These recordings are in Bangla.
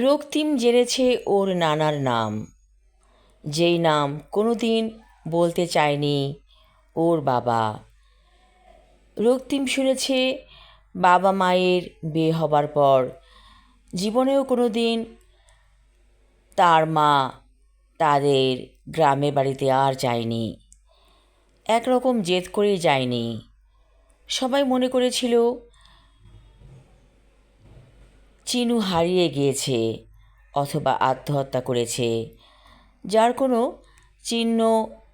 রক্তিম জেনেছে ওর নানার নাম, যেই নাম কোনোদিন বলতে চায়নি ওর বাবা। রক্তিম শুনেছে বাবা মায়ের বিয়ে হবার পর জীবনেও কোনোদিন তার মা তাদের গ্রামের বাড়িতে আর যায়নি। একরকম জেদ করেই যায়নি। সবাই মনে করেছিল চিনু হারিয়ে গিয়েছে অথবা আত্মহত্যা করেছে, যার কোনো চিহ্ন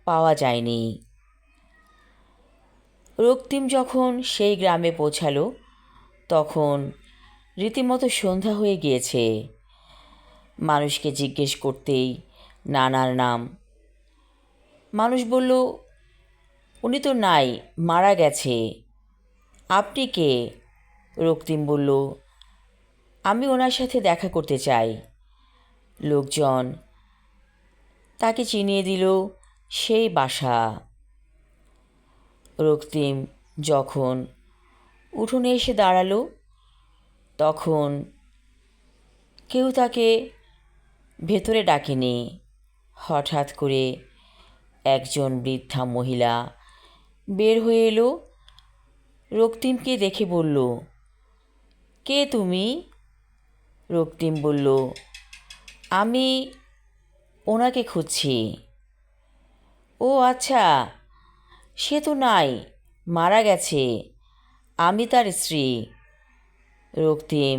পাওয়া যায়নি। রক্তিম যখন সেই গ্রামে পৌঁছালো তখন রীতিমতো সন্ধ্যা হয়ে গিয়েছে। মানুষকে জিজ্ঞেস করতেই নানার নাম। মানুষ বলল, উনি তো নাই, মারা গেছে। আপনি কে? রক্তিম বলল, আমি ওনার সাথে দেখা করতে চাই। লোকজন তাকে চিনিয়ে দিল সেই বাসা। রক্তিম যখন উঠোনে এসে দাঁড়ালো তখন কেউ তাকে ভেতরে ডাকেনি। হঠাৎ করে একজন বৃদ্ধা মহিলা বের হয়ে এলো। রক্তিমকে দেখে বলল, কে তুমি? রক্তিম বলল, আমি ওনাকে খুঁজছি। ও আচ্ছা, সে তো নাই, মারা গেছে। আমি তার স্ত্রী। রক্তিম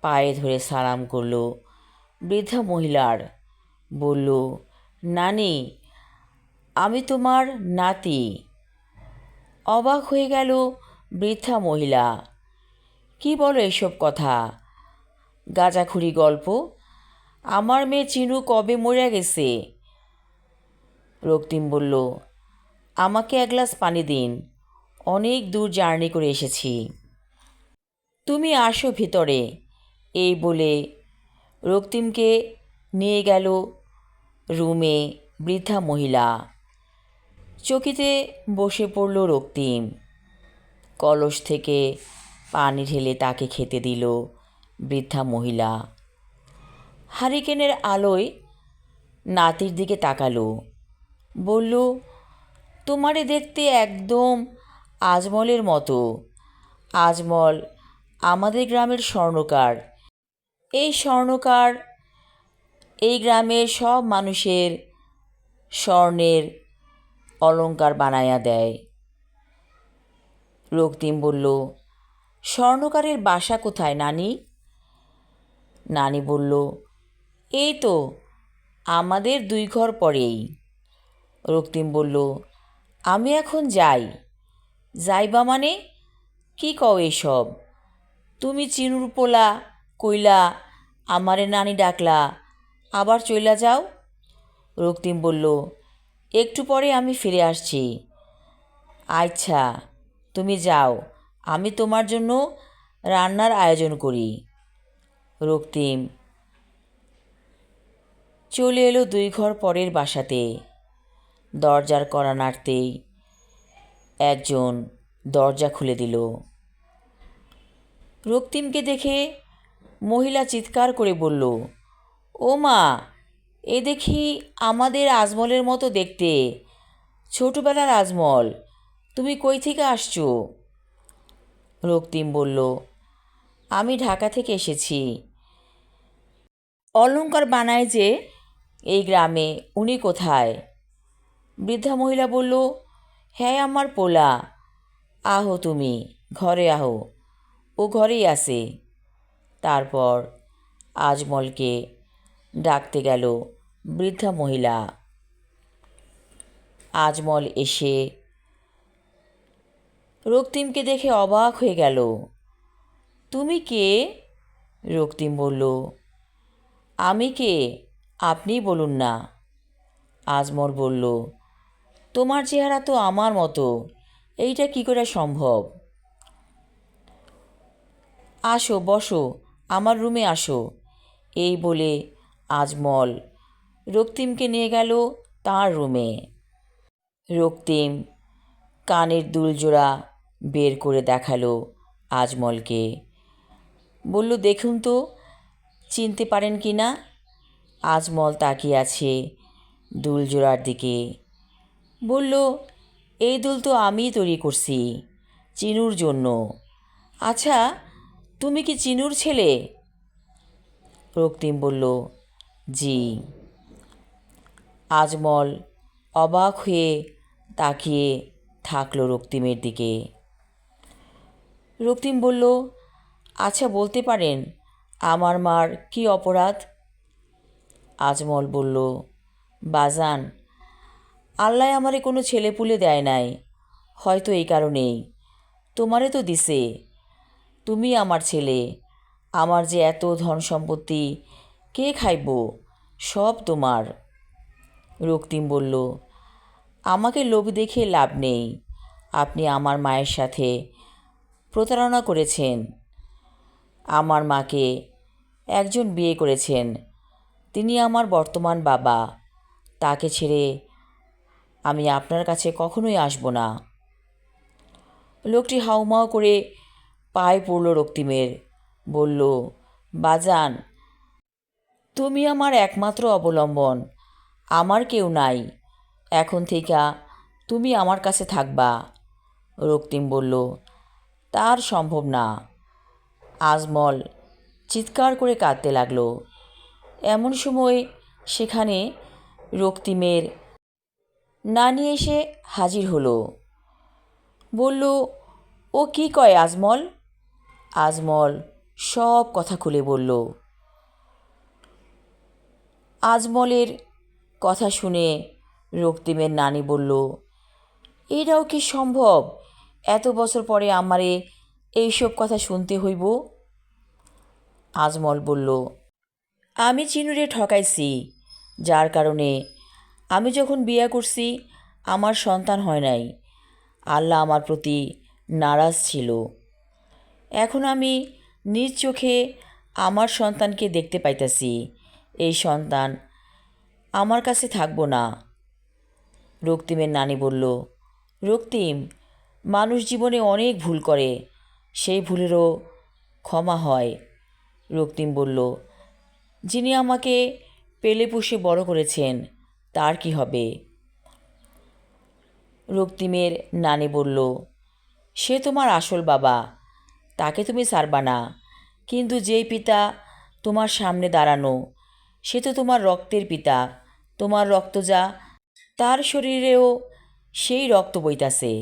পায়ে ধরে সালাম করল বৃদ্ধা মহিলার। বলল, নানি, আমি তোমার নাতি। অবাক হয়ে গেল বৃদ্ধা মহিলা। কি বলো এসব কথা? গাঁজাখুরি গল্প? আমার মেয়ে চিনু কবে মরে গেছে? রক্তিম বলল, আমাকে এক গ্লাস পানি দিন, অনেক দূর জার্নি করে এসেছি। তুমি আসো ভিতরে। এই বলে রক্তিমকে নিয়ে গেল রুমে বৃদ্ধা মহিলা। চকিতে বসে পড়ল রক্তিম। কলস থেকে পানি ঢেলে তাকে খেতে দিল বৃদ্ধা মহিলা। হারিকেনের আলোয় নাতির দিকে তাকালো। বলল, তোমারে দেখতে একদম আজমলের মতো। আজমল আমাদের গ্রামের স্বর্ণকার। এই স্বর্ণকার এই গ্রামের সব মানুষের স্বর্ণের অলংকার বানায়া দেয়। রক্তিম বলল, স্বর্ণকারের বাসা কোথায় নানি? নানি বলল, এই তো আমাদের 2 ঘর পরেই। রক্তিম বলল, আমি এখন যাই। যাইবা মানে? কি কও এসব? তুমি চিনুর পোলা কইলা, আমারে নানি ডাকলা, আবার চইলা যাও। রক্তিম বলল, একটু পরে আমি ফিরে আসছি। আচ্ছা, তুমি যাও, আমি তোমার জন্য রান্নার আয়োজন করি। রক্তিম চলে এলো 2 ঘর পরের বাসাতে। দরজার কড়া নাড়তেই একজন দরজা খুলে দিল। রক্তিমকে দেখে মহিলা চিৎকার করে বলল, ও মা, এ দেখি আমাদের আজমলের মতো দেখতে, ছোটবেলার আজমল। তুমি কই থেকে আসছো? রক্তিম বলল, আমি ঢাকা থেকে এসেছি। অলংকার বানায় যে এই গ্রামে, উনি কোথায়? বৃদ্ধা মহিলা বলল, হ্যাঁ, আমার পোলা। আহো তুমি, ঘরে আহো, ও ঘরেই আছে। তারপর আজমলকে ডাকতে গেল বৃদ্ধা মহিলা। আজমল এসে রক্তিমকে দেখে অবাক হয়ে গেল। তুমি কে? রক্তিম বলল, আমি কে আপনিই বলুন না। আজমল বলল, তোমার চেহারা তো আমার মতো, এইটা কি করে সম্ভব? আসো, বসো, আমার রুমে আসো। এই বলে আজমল রক্তিমকে নিয়ে গেল তার রুমে। রক্তিম কানের দুলজোড়া বের করে দেখালো আজমলকে। বলল, দেখুন তো, চিনতে পারেন কি না? আজমল তাকিয়ে আছে দুল জোড়ার দিকে। বলল, এই দুল তো আমিই তৈরি করছি চিনুর জন্য। আচ্ছা, তুমি কি চিনুর ছেলে? রক্তিম বলল, জি। আজমল অবাক হয়ে তাকিয়ে থাকলো রক্তিমের দিকে। রক্তিম বলল, আচ্ছা বলতে পারেন আমার মার কি অপরাধ? আজমল বলল, বাজান, আল্লাহ আমারে কোনো ছেলেপুলে দেয় নাই, হয়তো এই কারণেই। তোমারে তো দিছে, তুমি আমার ছেলে। আমার যে এত ধন সম্পত্তি, কে খাইব? সব তোমার। রক্তিম বলল, আমাকে লোভ দেখে লাভ নেই। আপনি আমার মায়ের সাথে প্রতারণা করেছেন। আমার মাকে একজন বিয়ে করেছেন, তিনি আমার বর্তমান বাবা। তাকে ছেড়ে আমি আপনার কাছে কখনোই আসব না। লোকটি হাউমাউ করে পায়ে পড়ল রক্তিমের। বলল, বাজান, তুমি আমার একমাত্র অবলম্বন, আমার কেউ নাই। এখন থেকে তুমি আমার কাছে থাকবা। রক্তিম বলল, তার সম্ভব না। আজমল চিৎকার করে কাঁদতে লাগলো। এমন সময় সেখানে রক্তিমের নানি এসে হাজির হলো। বলল, ও কি কয় আজমল? আজমল সব কথা খুলে বলল। আজমলের কথা শুনে রক্তিমের নানি বলল, এটাও কি সম্ভব? এত বছর পরে আমারে এইসব কথা শুনতে হইব? আজমল বলল, আমি চিনুরে ঠকাইছি, যার কারণে আমি যখন বিয়ে করছি আমার সন্তান হয় নাই। আল্লাহ আমার প্রতি নারাজ ছিল। এখন আমি নিজ চোখে আমার সন্তানকে দেখতে পাইতেছি। এই সন্তান আমার কাছে থাকবো না। রক্তিমের নানি বলল, রক্তিম, মানুষ জীবনে অনেক ভুল করে, সেই ভুলেরও ক্ষমা হয়। রক্তিম বলল, যিনি আমাকে পেলে পুষে বড় করেছেন তার কি হবে? রক্তিমের নানি বলল, সে তোমার আসল বাবা, তাকে তুমি ছাড়বা না। কিন্তু যেই পিতা তোমার সামনে দাঁড়ানো, সে তো তোমার রক্তের পিতা। তোমার রক্ত যা, তার শরীরেও সেই রক্ত বইতাছে।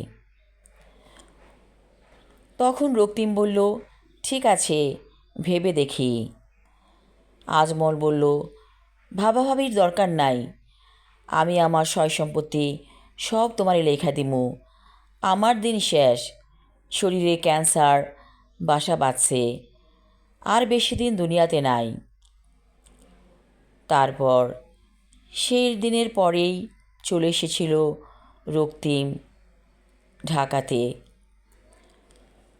তখন রক্তিম বলল, ঠিক আছে, ভেবে দেখি। আজমল বলল, ভাবাভাবির দরকার নাই। আমি আমার সয় সম্পত্তি সব তোমারে লেখা দিমু। আমার দিন শেষ। শরীরে ক্যান্সার বাসা বাঁধছে, আর বেশি দিন দুনিয়াতে নাই। তারপর সেই দিনের পরেই চলে এসেছিল রক্তিম ঢাকাতে।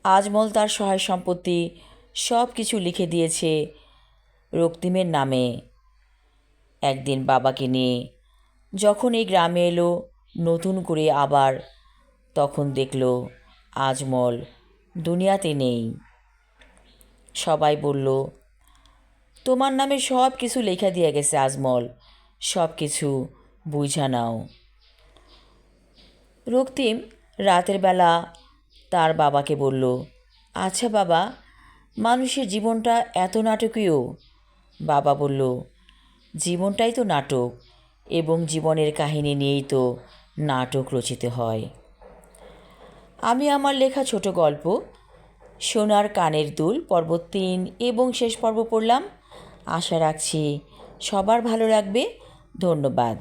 আজমল তার সহায় সম্পত্তি সব কিছু লিখে দিয়েছে রক্তিমের নামে। একদিন বাবাকে নিয়ে যখন এই গ্রামে এলো নতুন করে আবার, তখন দেখল আজমল দুনিয়াতে নেই। সবাই বলল, তোমার নামে সব কিছু লেখা দিয়ে গেছে আজমল, সব কিছু বুঝা নাও। রক্তিম রাতের বেলা তার বাবাকে বলল, আচ্ছা বাবা, মানুষের জীবনটা এত নাটকীয়? বাবা বলল, জীবনটাই তো নাটক, এবং জীবনের কাহিনী নিয়েই তো নাটক রচিত হয়। আমি আমার লেখা ছোট গল্প সোনার কানের দুল পর্ব 3 এবং শেষ পর্ব পড়লাম। আশা রাখছি সবার ভালো লাগবে। ধন্যবাদ।